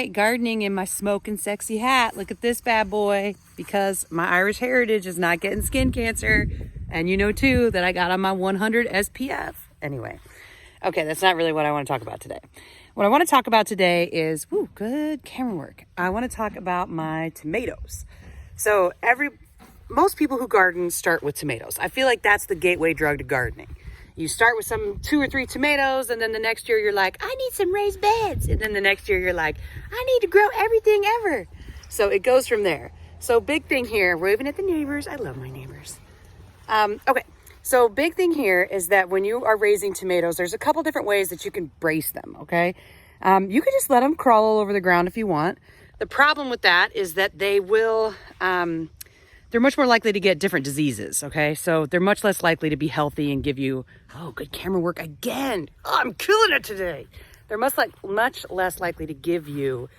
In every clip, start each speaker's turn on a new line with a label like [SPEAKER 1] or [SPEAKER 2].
[SPEAKER 1] Gardening in my smoking sexy hat. Look at this bad boy, because my Irish heritage is not getting skin cancer. And you know too that I got on my 100 SPF. Anyway, okay, that's not really what I want to talk about today. What I want to talk about today is, good camera work. I want to talk about my tomatoes. So most people who garden start with tomatoes. I feel like that's the gateway drug to gardening. You start with some 2 or 3 tomatoes, and then the next year you're like, I need some raised beds. And then the next year you're like, I need to grow everything ever. So it goes from there. So big thing here, waving at the neighbors. I love my neighbors. Okay, so big thing here is that when you are raising tomatoes, there's a couple different ways that you can brace them, okay? You can just let them crawl all over the ground if you want. The problem with that is that they will... they're much more likely to get different diseases, okay? So they're much less likely to be healthy and give you, good camera work again. Oh, I'm killing it today. They're much less likely to give you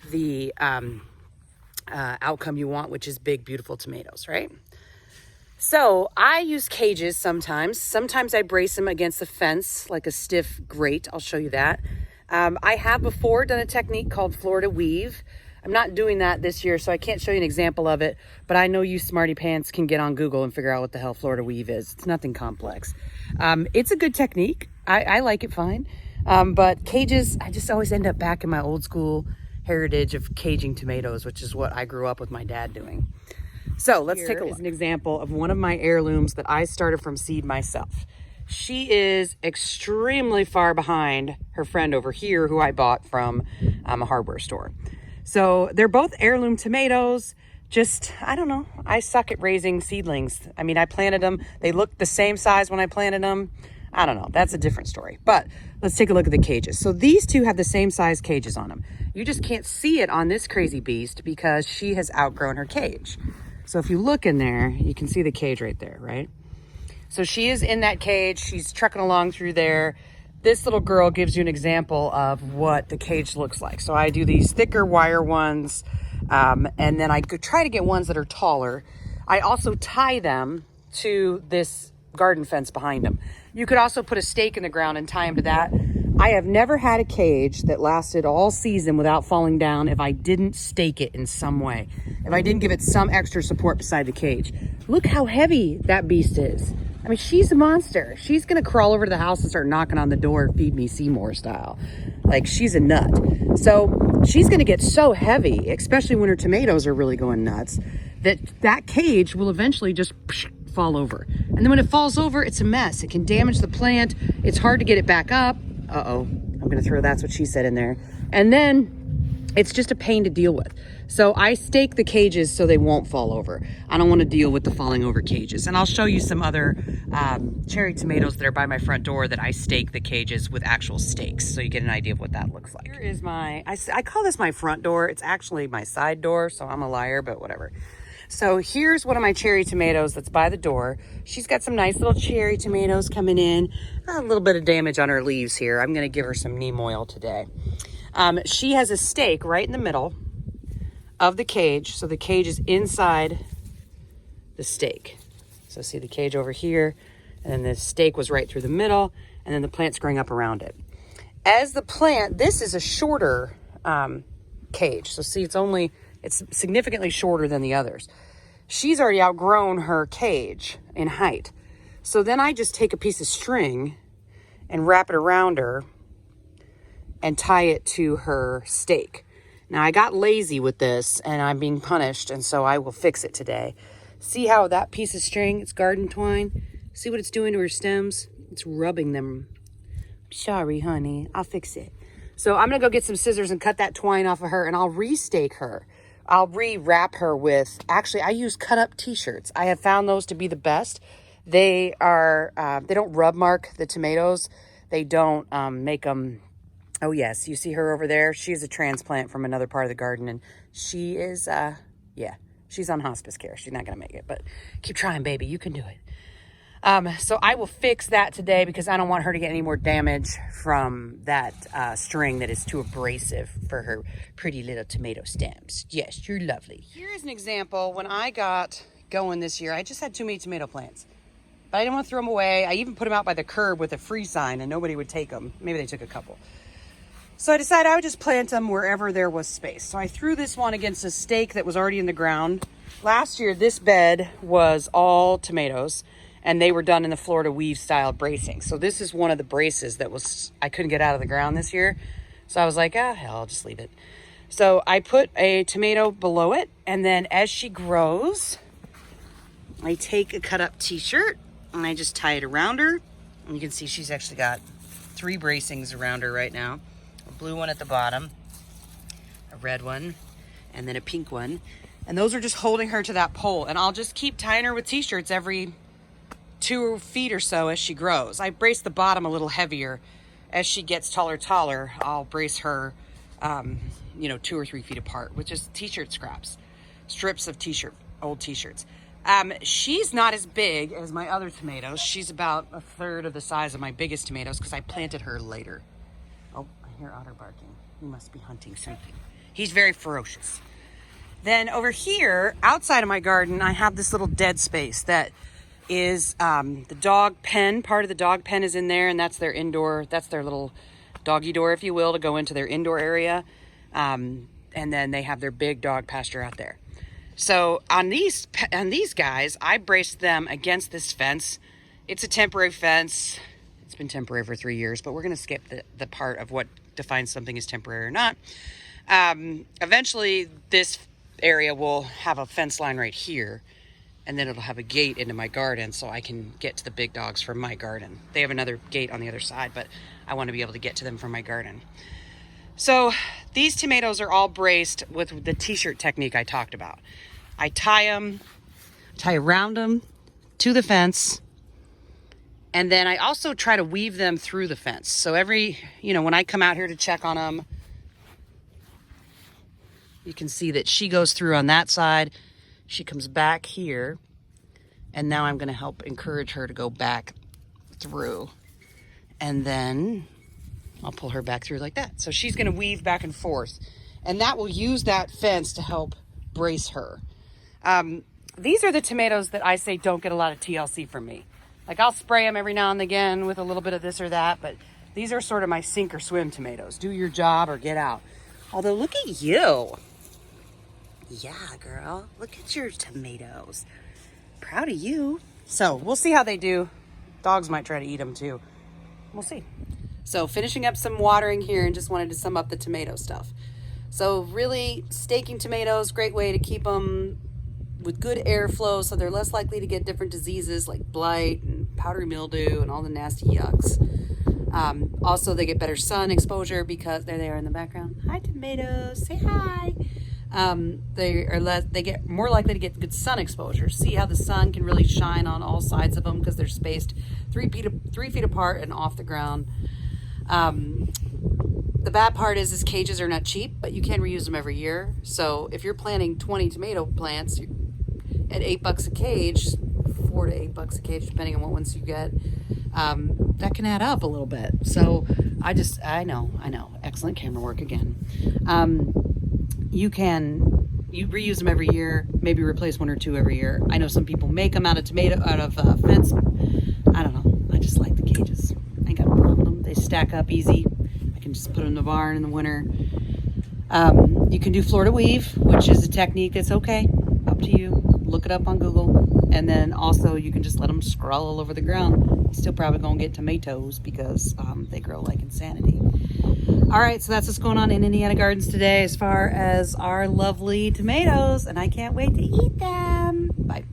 [SPEAKER 1] the outcome you want, which is big, beautiful tomatoes, right? So I use cages sometimes. Sometimes I brace them against the fence like a stiff grate. I'll show you that. I have before done a technique called Florida weave. I'm not doing that this year, so I can't show you an example of it, but I know you smarty pants can get on Google and figure out what the hell Florida weave is. It's nothing complex. It's a good technique. I like it fine. But cages, I just always end up back in my old school heritage of caging tomatoes, which is what I grew up with my dad doing. So let's take a look. Here's an example of one of my heirlooms that I started from seed myself. She is extremely far behind her friend over here who I bought from a hardware store. So they're both heirloom tomatoes. Just, I don't know. I suck at raising seedlings. I mean, I planted them. They looked the same size when I planted them. I don't know. That's a different story. But let's take a look at the cages. So these two have the same size cages on them. You just can't see it on this crazy beast because she has outgrown her cage. So if you look in there, you can see the cage right there, right? So she is in that cage. She's trucking along through there. This little girl gives you an example of what the cage looks like. So I do these thicker wire ones, and then I could try to get ones that are taller. I also tie them to this garden fence behind them. You could also put a stake in the ground and tie them to that. I have never had a cage that lasted all season without falling down if I didn't stake it in some way, if I didn't give it some extra support beside the cage. Look how heavy that beast is. I mean, she's a monster. She's going to crawl over to the house and start knocking on the door, feed me Seymour style. Like, she's a nut. So she's going to get so heavy, especially when her tomatoes are really going nuts, that cage will eventually just fall over. And then when it falls over, it's a mess. It can damage the plant. It's hard to get it back up. Uh-oh. I'm going to throw that's what she said in there. And then it's just a pain to deal with. So I stake the cages so they won't fall over. I don't want to deal with the falling over cages. And I'll show you some other cherry tomatoes that are by my front door that I stake the cages with actual stakes, so you get an idea of what that looks like. Here is I call this my front door. It's actually my side door, so I'm a liar, but whatever. So here's one of my cherry tomatoes that's by the door. She's got some nice little cherry tomatoes coming in. A little bit of damage on her leaves here. I'm going to give her some neem oil today. She has a stake right in the middle of the cage. So the cage is inside the stake. So see the cage over here, and then the stake was right through the middle, and then the plant's growing up around it. As the plant, this is a shorter cage. So see, it's significantly shorter than the others. She's already outgrown her cage in height. So then I just take a piece of string and wrap it around her and tie it to her stake. Now, I got lazy with this, and I'm being punished, and so I will fix it today. See how that piece of string, it's garden twine, see what it's doing to her stems? It's rubbing them. Sorry, honey, I'll fix it. So I'm going to go get some scissors and cut that twine off of her, and I'll restake her. I'll re-wrap her with, actually, I use cut-up t-shirts. I have found those to be the best. They don't rub mark the tomatoes. They don't make them... Oh, yes. You see her over there? She's a transplant from another part of the garden, and she is, she's on hospice care. She's not going to make it, but keep trying, baby. You can do it. So I will fix that today because I don't want her to get any more damage from that string that is too abrasive for her pretty little tomato stems. Yes, you're lovely. Here is an example. When I got going this year, I just had too many tomato plants, but I didn't want to throw them away. I even put them out by the curb with a free sign, and nobody would take them. Maybe they took a couple. So I decided I would just plant them wherever there was space. So I threw this one against a stake that was already in the ground. Last year, this bed was all tomatoes, and they were done in the Florida weave style bracing. So this is one of the braces that I couldn't get out of the ground this year. So I was like, hell, I'll just leave it. So I put a tomato below it, and then as she grows, I take a cut up t-shirt and I just tie it around her. And you can see she's actually got 3 bracings around her right now. A blue one at the bottom, a red one, and then a pink one. And those are just holding her to that pole. And I'll just keep tying her with t-shirts every 2 feet or so as she grows. I brace the bottom a little heavier. As she gets taller, I'll brace her, 2 or 3 feet apart with just t-shirt strips of old t-shirts. She's not as big as my other tomatoes. She's about a third of the size of my biggest tomatoes because I planted her later. Oh, I hear Otter barking. He must be hunting something. He's very ferocious. Then over here, outside of my garden, I have this little dead space that is the dog pen. Part of the dog pen is in there, and that's their little doggy door, if you will, to go into their indoor area. And then they have their big dog pasture out there. So on these guys, I braced them against this fence. It's a temporary fence. It's been temporary for 3 years, but we're going to skip the part of what defines something as temporary or not. Eventually, this area will have a fence line right here, and then it'll have a gate into my garden so I can get to the big dogs from my garden. They have another gate on the other side, but I want to be able to get to them from my garden. So these tomatoes are all braced with the t-shirt technique I talked about. I tie around them to the fence, and then I also try to weave them through the fence. So when I come out here to check on them, you can see that she goes through on that side. She comes back here, and now I'm going to help encourage her to go back through. And then I'll pull her back through like that. So she's going to weave back and forth, and that will use that fence to help brace her. These are the tomatoes that I say don't get a lot of TLC from me. Like, I'll spray them every now and again with a little bit of this or that, but these are sort of my sink or swim tomatoes. Do your job or get out. Although, look at you. Yeah, girl. Look at your tomatoes. Proud of you. So, we'll see how they do. Dogs might try to eat them, too. We'll see. So, finishing up some watering here, and just wanted to sum up the tomato stuff. So, really, staking tomatoes, great way to keep them with good airflow so they're less likely to get different diseases like blight and powdery mildew and all the nasty yucks. Also, they get better sun exposure because there they are in the background. Hi, tomatoes. Say hi. They get more likely to get good sun exposure. See how the sun can really shine on all sides of them because they're spaced 3 feet apart and off the ground. The bad part is cages are not cheap, but you can reuse them every year. So if you're planting 20 tomato plants at $8 a cage, $4 to $8 a cage, depending on what ones you get, that can add up a little bit. So I know, excellent camera work again. You reuse them every year, maybe replace 1 or 2 every year. I know some people make them out of fence. I don't know. I just like the cages. I ain't got no problem with them. They stack up easy. I can just put them in the barn in the winter. You can do Florida weave, which is a technique that's okay. Up to you. Look it up on Google. And then also you can just let them scroll all over the ground. You're still probably going to get tomatoes because they grow like insanity. All right, so that's what's going on in Indiana Gardens today as far as our lovely tomatoes. And I can't wait to eat them. Bye.